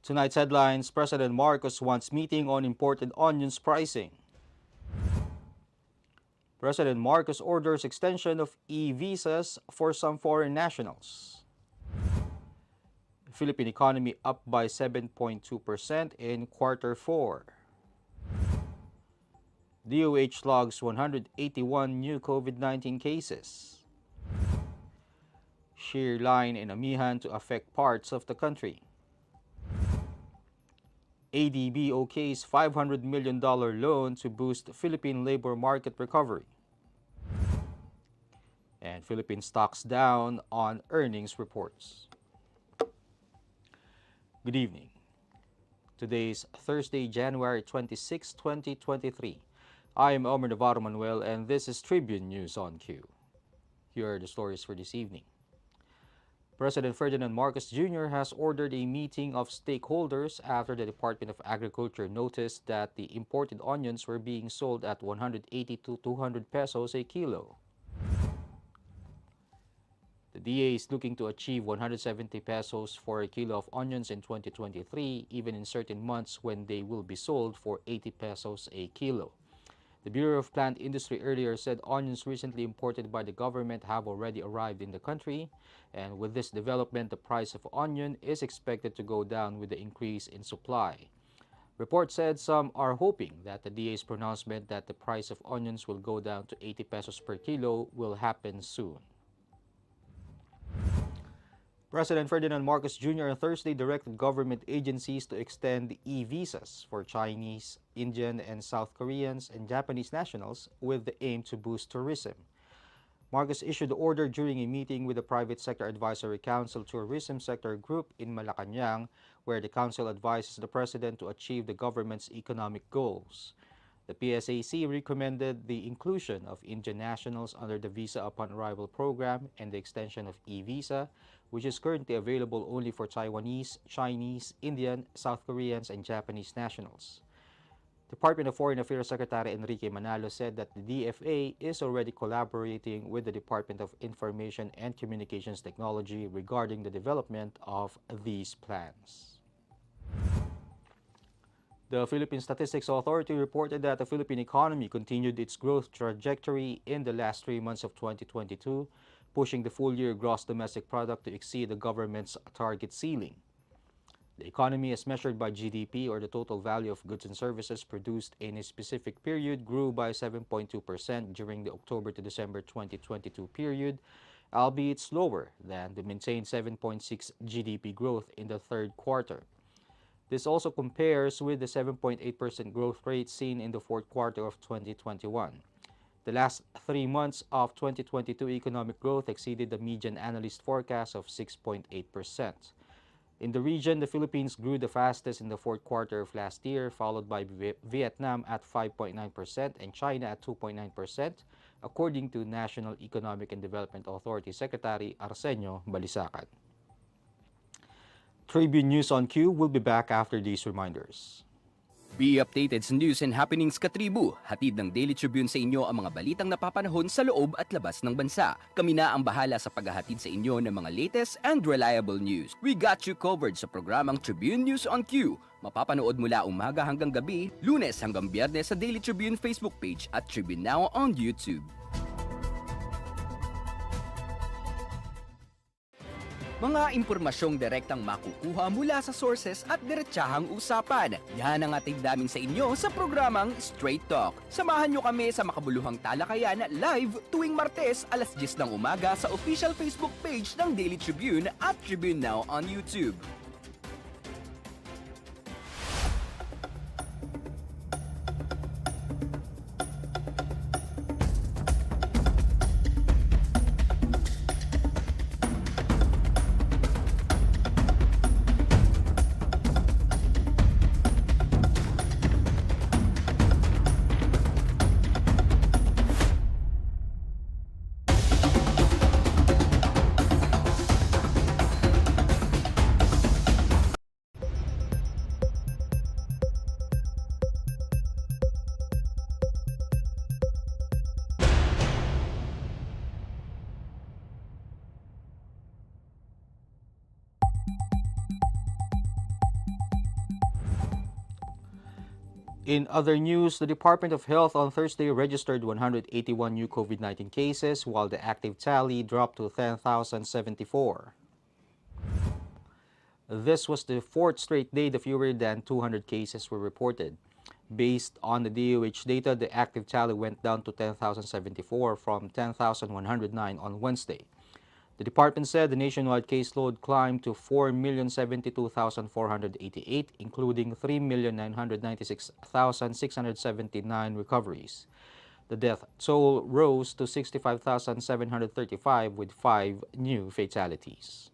Tonight's headlines: President Marcos wants meeting on imported onions pricing. President Marcos orders extension of e-visas for some foreign nationals. Philippine economy up by 7.2% in quarter 4. DOH logs 181 new COVID-19 cases. Shear line in Amihan to affect parts of the country. ADB OKs $500 million loan to boost Philippine labor market recovery. And Philippine stocks down on earnings reports. Good evening. Today is Thursday, January 26, 2023. I am Omer Navarro Manuel and this is Tribune News on Q. Here are the stories for this evening. President Ferdinand Marcos Jr. has ordered a meeting of stakeholders after the Department of Agriculture noticed that the imported onions were being sold at 180 to 200 pesos a kilo. The DA is looking to achieve 170 pesos for a kilo of onions in 2023, even in certain months when they will be sold for 80 pesos a kilo. The Bureau of Plant Industry earlier said onions recently imported by the government have already arrived in the country, and with this development, the price of onion is expected to go down with the increase in supply. Reports said some are hoping that the DA's pronouncement that the price of onions will go down to 80 pesos per kilo will happen soon. President Ferdinand Marcos Jr. on Thursday directed government agencies to extend e-visas for Chinese, Indian, and South Koreans and Japanese nationals with the aim to boost tourism. Marcos issued the order during a meeting with the Private Sector Advisory Council Tourism Sector Group in Malacanang, where the council advises the president to achieve the government's economic goals. The PSAC recommended the inclusion of Indian nationals under the Visa Upon Arrival program and the extension of e-visa, which is currently available only for Taiwanese, Chinese, Indian, South Koreans, and Japanese nationals. Department of Foreign Affairs Secretary Enrique Manalo said that the DFA is already collaborating with the Department of Information and Communications Technology regarding the development of these plans. The Philippine Statistics Authority reported that the Philippine economy continued its growth trajectory in the last 3 months of 2022, pushing the full-year gross domestic product to exceed the government's target ceiling. The economy, as measured by GDP, or the total value of goods and services produced in a specific period, grew by 7.2% during the October to December 2022 period, albeit slower than the maintained 7.6% GDP growth in the third quarter. This also compares with the 7.8% growth rate seen in the fourth quarter of 2021. The last 3 months of 2022 economic growth exceeded the median analyst forecast of 6.8%. In the region, the Philippines grew the fastest in the fourth quarter of last year, followed by Vietnam at 5.9% and China at 2.9%, according to National Economic and Development Authority Secretary Arsenio Balisacan. Tribune News on Q will be back after these reminders. Be updated sa news and happenings ka-Tribu. Hatid ng Daily Tribune sa inyo ang mga balitang napapanahon sa loob at labas ng bansa. Kami na ang bahala sa paghahatid sa inyo ng mga latest and reliable news. We got you covered sa programang Tribune News on Q. Mapapanood mula umaga hanggang gabi, Lunes hanggang Biyernes sa Daily Tribune Facebook page at Tribune Now on YouTube. Mga impormasyong direktang makukuha mula sa sources at diretsahang usapan. Yan ang ating damin sa inyo sa programang Straight Talk. Samahan nyo kami sa makabuluhang talakayan live tuwing Martes alas 10 ng umaga sa official Facebook page ng Daily Tribune at Tribune Now on YouTube. In other news, the Department of Health on Thursday registered 181 new COVID-19 cases, while the active tally dropped to 10,074. This was the fourth straight day that fewer than 200 cases were reported. Based on the DOH data, the active tally went down to 10,074 from 10,109 on Wednesday. The department said the nationwide caseload climbed to 4,072,488, including 3,996,679 recoveries. The death toll rose to 65,735 with 5 new fatalities.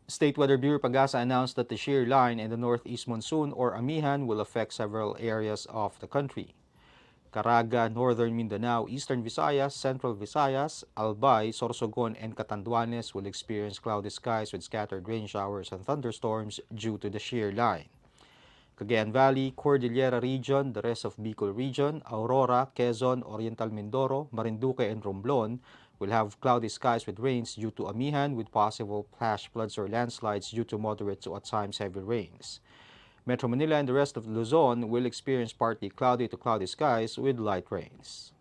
State Weather Bureau Pagasa announced that the shear line and the northeast monsoon or Amihan will affect several areas of the country. Caraga, northern Mindanao, eastern Visayas, central Visayas, Albay, Sorsogon, and Catanduanes will experience cloudy skies with scattered rain showers and thunderstorms due to the shear line. Cagayan Valley, Cordillera Region, the rest of Bicol Region, Aurora, Quezon, Oriental Mindoro, Marinduque, and Romblon will have cloudy skies with rains due to Amihan with possible flash floods or landslides due to moderate to at times heavy rains. Metro Manila and the rest of Luzon will experience partly cloudy to cloudy skies with light rains.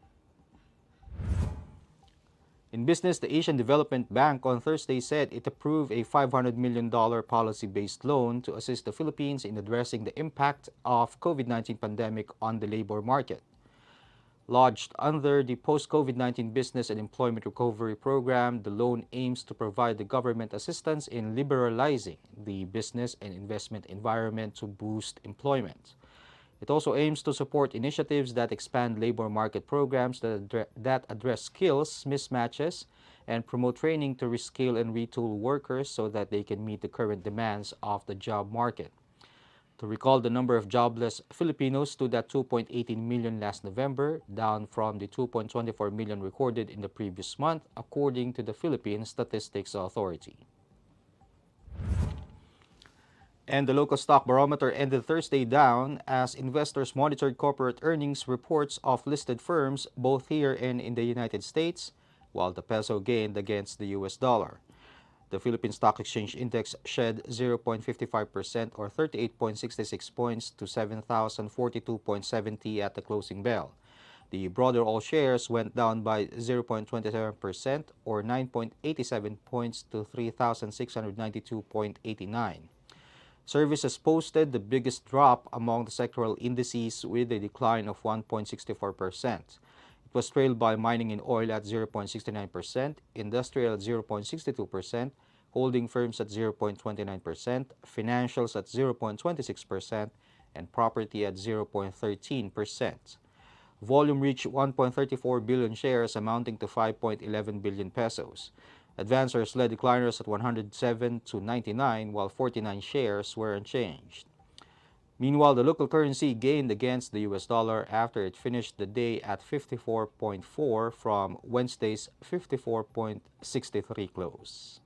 In business, the Asian Development Bank on Thursday said it approved a $500 million policy-based loan to assist the Philippines in addressing the impact of COVID-19 pandemic on the labor market. Lodged under the Post-COVID-19 Business and Employment Recovery Program, the loan aims to provide the government assistance in liberalizing the business and investment environment to boost employment. It also aims to support initiatives that expand labor market programs that address skills mismatches and promote training to reskill and retool workers so that they can meet the current demands of the job market. To recall, the number of jobless Filipinos stood at 2.18 million last November, down from the 2.24 million recorded in the previous month, according to the Philippine Statistics Authority. And the local stock barometer ended Thursday down as investors monitored corporate earnings reports of listed firms both here and in the United States, while the peso gained against the US dollar. The Philippine Stock Exchange Index shed 0.55% or 38.66 points to 7,042.70 at the closing bell. The broader all shares went down by 0.27% or 9.87 points to 3,692.89. Services posted the biggest drop among the sectoral indices with a decline of 1.64%. It was trailed by mining and oil at 0.69%, industrial at 0.62%, holding firms at 0.29%, financials at 0.26%, and property at 0.13%. Volume reached 1.34 billion shares amounting to 5.11 billion pesos. Advancers led decliners at 107 to 99, while 49 shares were unchanged. Meanwhile, the local currency gained against the US dollar after it finished the day at 54.4 from Wednesday's 54.63 close.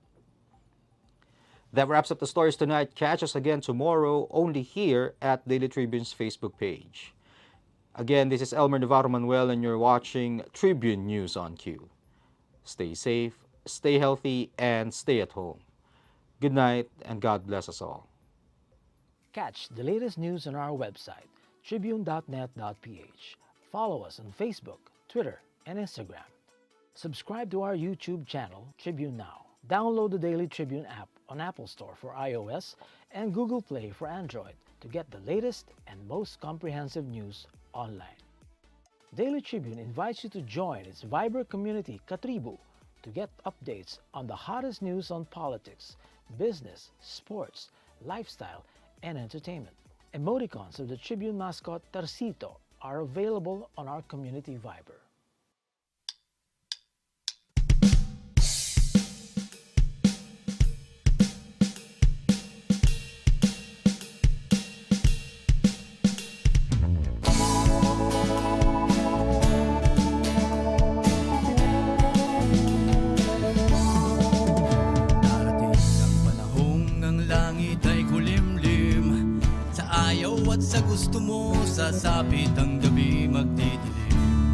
That wraps up the stories tonight. Catch us again tomorrow only here at Daily Tribune's Facebook page. Again, this is Elmer Navarro Manuel and you're watching Tribune News on Cue. Stay safe, stay healthy, and stay at home. Good night, and God bless us all. Catch the latest news on our website, tribune.net.ph. Follow us on Facebook, Twitter, and Instagram. Subscribe to our YouTube channel, Tribune Now. Download the Daily Tribune app on Apple Store for iOS and Google Play for Android to get the latest and most comprehensive news online. Daily Tribune invites you to join its Viber community, Tribune, to get updates on the hottest news on politics, business, sports, lifestyle, and entertainment. Emoticons of the Tribune mascot Tercito are available on our community Viber. Sa gusto mo, sasapit ang gabi magdidilim.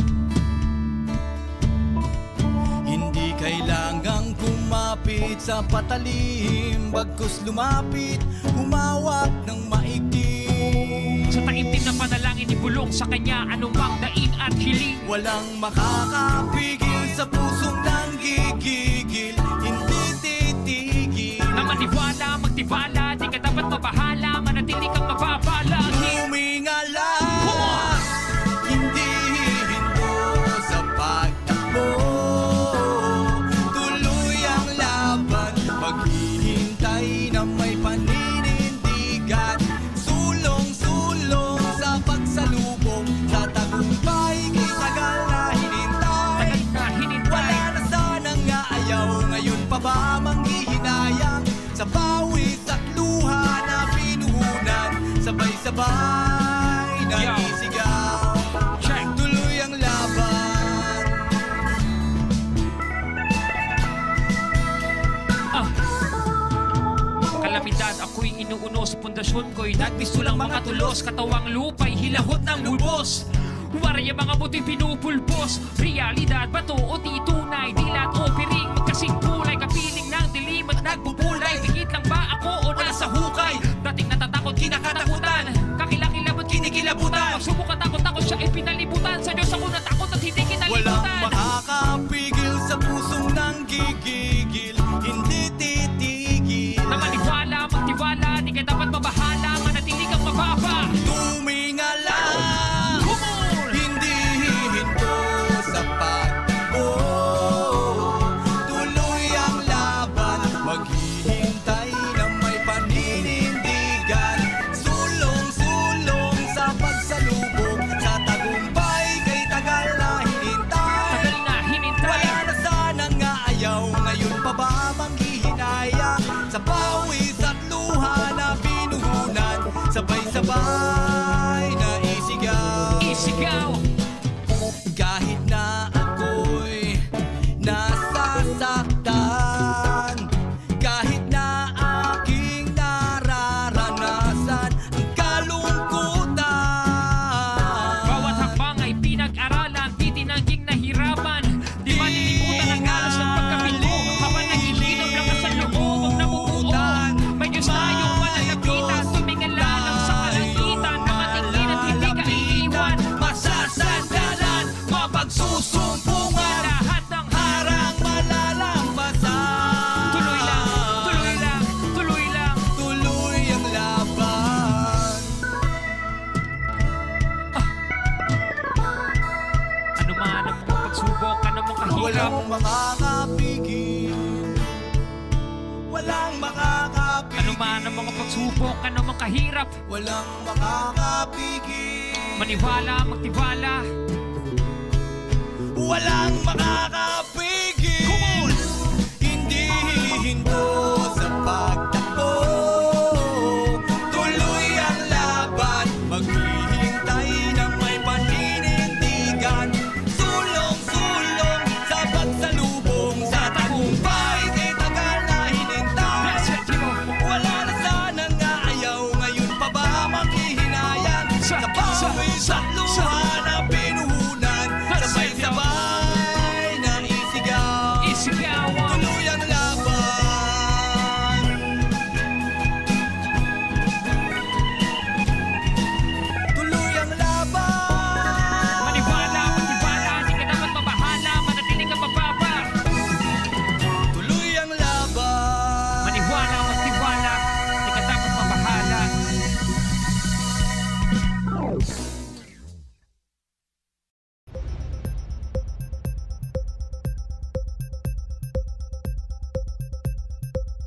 Hindi kailangang kumapit sa patalim, bagkus lumapit, humawak ng maigting. Sa taimtim na panalangin ibulong sa kanya anumang daing at hiling. Walang makakapigil sa pusong nanggigigil, hindi titigil. Na maniwala, magtiwala, di ka dapat mabahala, manatili kang mababala. Humingala, hindi hihinto sa pagtakbo. Tuloy ang laban, maghihintay na may paninindigan. Sulong-sulong sa pagsalubong, sa tagumpay kay tagal na hinintay. Wala na sanang nga ayaw, ngayon pa ba manghihinayang? Sa pawis at luha na pinuhunan, sabay-sabay na Yo. isigaw. Check. Tuloy ang laban. Kalamidad ako'y inuunos, pundasyon ko'y nagbisto lang mga tulos, katawang lupa'y hilahot ng lubos. Warya mga buti pinupulbos, realidad ba to o di tunay? Dilat o piring, magkasing kulay, kapiling ng dilim at nagbubulay. Dikit lang ba ako o nasa hukay? Dating natatakot, kinakatakutan, kakilakilabot, kinikilabutan. Magsubok at takot-takot siya ay pinalibutan. Sa Diyos ako natakot at hindi Walang kinalibutan. makakapigil sa pusong nanggigigil, hindi titigil. Na maniwala, magtiwala, di ka dapat mabahala, manatili kang mababa. Tumingala, Kumul! hindi hihinto sa pagtakbo. Tuloy ang laban, maghihintay na may paninindigan. Sulong-sulong sa pagsalubong, sa tagumpay kay tagal na hinintay. Tagal na hinintay. Wala na sanang nga ayaw, ngayon pa ba manghihinaya? Sa pawis at luha na pinuhunan, sabay-sabay na isigaw. Isigaw. Kahit na ako'y nasasaktan, kahit na aking nararanasan ang kalungkutan. Bawat hakbang ay pinag-aralan, di tinangging nahirapan. Di malilimutan ang alas ng pagkabigo, habang naghihilom lakas sa loob ang nabubuo. May Diyos tayong mananapitan, tumingala lang sa kalangitan, na matingin at hindi ka iiwan. Masasandalan, mapagsusumpungan, Lahat ng harang malalampasan. tuloy lang, tuloy lang, tuloy lang. Tuloy ang laban. Ano man ang mga pagsubok, ano mang kahirap. Walang makakapigil, walang makakapigil. Ano man ang mga pagsubok, ano mang kahirap. Walang makakapigil, Maniwala, magtiwala. walang makakapigil.